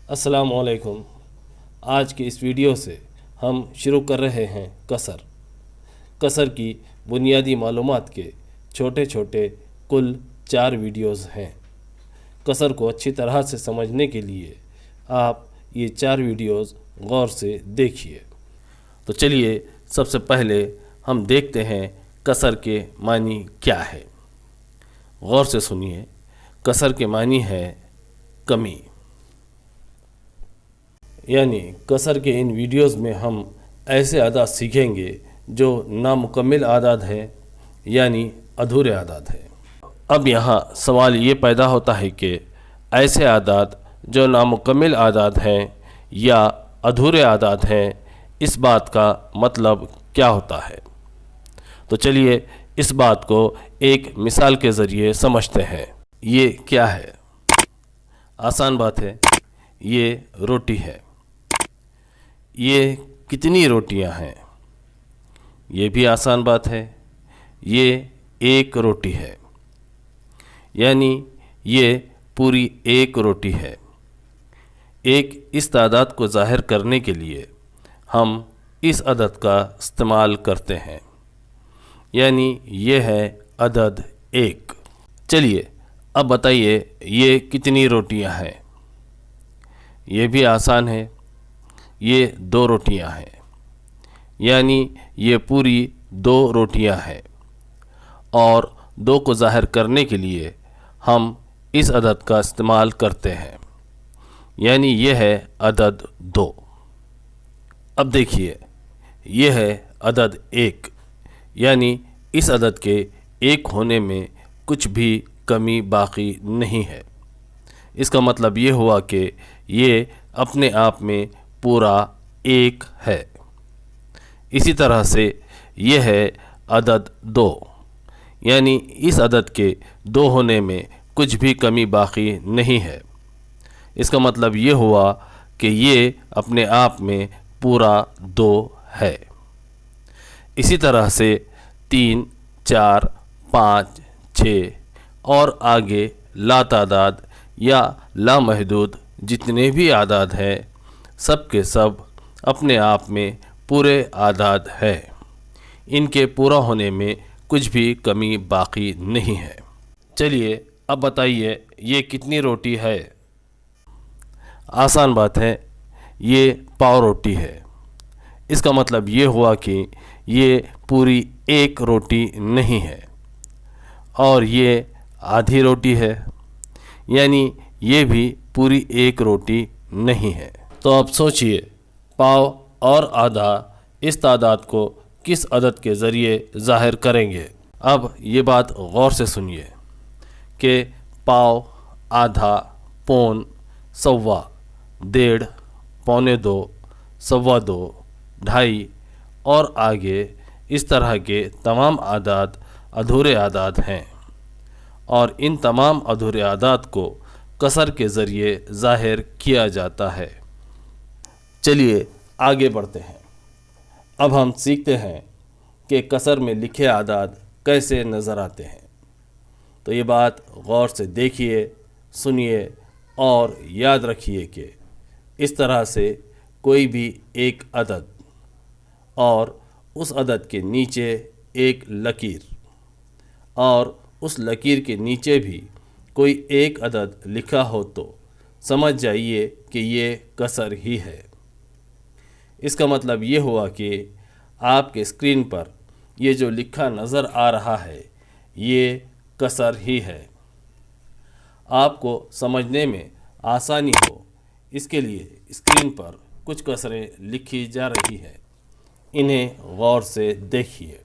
السلام علیکم۔ آج کی اس ویڈیو سے ہم شروع کر رہے ہیں کسر کی بنیادی معلومات کے چھوٹے چھوٹے کل 4 ویڈیوز ہیں۔ کسر کو اچھی طرح سے سمجھنے کے لیے آپ یہ 4 ویڈیوز غور سے دیکھیے۔ تو چلیے سب سے پہلے ہم دیکھتے ہیں کسر کے معنی کیا ہے۔ غور سے سنیے، کسر کے معنی ہے کمی۔ یعنی کسر کے ان ویڈیوز میں ہم ایسے اعداد سیکھیں گے جو نامکمل اعداد ہیں، یعنی ادھورے اعداد ہیں۔ اب یہاں سوال یہ پیدا ہوتا ہے کہ ایسے اعداد جو نامکمل اعداد ہیں یا ادھورے اعداد ہیں، اس بات کا مطلب کیا ہوتا ہے؟ تو چلیے اس بات کو ایک مثال کے ذریعے سمجھتے ہیں۔ یہ کیا ہے؟ آسان بات ہے، یہ روٹی ہے۔ یہ کتنی روٹیاں ہیں؟ یہ بھی آسان بات ہے، یہ ایک روٹی ہے۔ یعنی یہ پوری ایک روٹی ہے۔ ایک اس تعداد کو ظاہر کرنے کے لیے ہم اس عدد کا استعمال کرتے ہیں، یعنی یہ ہے عدد 1۔ چلیے اب بتائیے یہ کتنی روٹیاں ہیں؟ یہ بھی آسان ہے، یہ 2 روٹیاں ہیں۔ یعنی یہ پوری 2 روٹیاں ہیں، اور 2 کو ظاہر کرنے کے لیے ہم اس عدد کا استعمال کرتے ہیں، یعنی یہ ہے عدد 2۔ اب دیکھیے یہ ہے عدد 1، یعنی اس عدد کے 1 ہونے میں کچھ بھی کمی باقی نہیں ہے۔ اس کا مطلب یہ ہوا کہ یہ اپنے آپ میں پورا 1 ہے۔ اسی طرح سے یہ ہے عدد 2، یعنی اس عدد کے 2 ہونے میں کچھ بھی کمی باقی نہیں ہے۔ اس کا مطلب یہ ہوا کہ یہ اپنے آپ میں پورا 2 ہے۔ اسی طرح سے 3، 4، 5، 6 اور آگے لاتعداد یا لامحدود جتنے بھی اعداد ہیں، سب کے سب اپنے آپ میں پورے اعداد ہیں۔ ان کے پورا ہونے میں کچھ بھی کمی باقی نہیں ہے۔ چلیے اب بتائیے یہ کتنی روٹی ہے؟ آسان بات ہے، یہ پاؤ روٹی ہے۔ اس کا مطلب یہ ہوا کہ یہ پوری 1 روٹی نہیں ہے، اور یہ آدھی روٹی ہے، یعنی یہ بھی پوری 1 روٹی نہیں ہے۔ تو اب سوچئے، پاؤ اور آدھا اس تعداد کو کس عدد کے ذریعے ظاہر کریں گے؟ اب یہ بات غور سے سنیے کہ پاؤ، آدھا، پون، سوا، 1.5، پونے 2، سوا 2، 2.5 اور آگے اس طرح کے تمام اعداد ادھورے اعداد ہیں، اور ان تمام ادھورے اعداد کو کسر کے ذریعے ظاہر کیا جاتا ہے۔ چلیے آگے بڑھتے ہیں۔ اب ہم سیکھتے ہیں کہ کسر میں لکھے اعداد کیسے نظر آتے ہیں۔ تو یہ بات غور سے دیکھیے، سنیے اور یاد رکھیے کہ اس طرح سے کوئی بھی ایک عدد اور اس عدد کے نیچے ایک لکیر، اور اس لکیر کے نیچے بھی کوئی ایک عدد لکھا ہو تو سمجھ جائیے کہ یہ کسر ہی ہے۔ اس کا مطلب یہ ہوا کہ آپ کے اسکرین پر یہ جو لکھا نظر آ رہا ہے، یہ کسر ہی ہے۔ آپ کو سمجھنے میں آسانی ہو، اس کے لیے اسکرین پر کچھ کسریں لکھی جا رہی ہیں، انہیں غور سے دیکھیے۔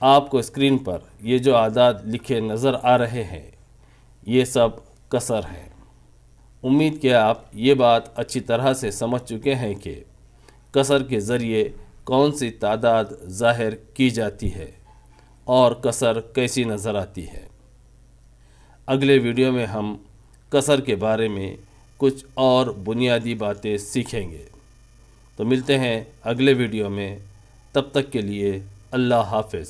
آپ کو اسکرین پر یہ جو اعداد لکھے نظر آ رہے ہیں، یہ سب کسر ہیں۔ امید کہ آپ یہ بات اچھی طرح سے سمجھ چکے ہیں کہ کسر کے ذریعے کون سی تعداد ظاہر کی جاتی ہے اور کسر کیسی نظر آتی ہے۔ اگلے ویڈیو میں ہم کسر کے بارے میں کچھ اور بنیادی باتیں سیکھیں گے۔ تو ملتے ہیں اگلے ویڈیو میں، تب تک کے لیے اللہ حافظ۔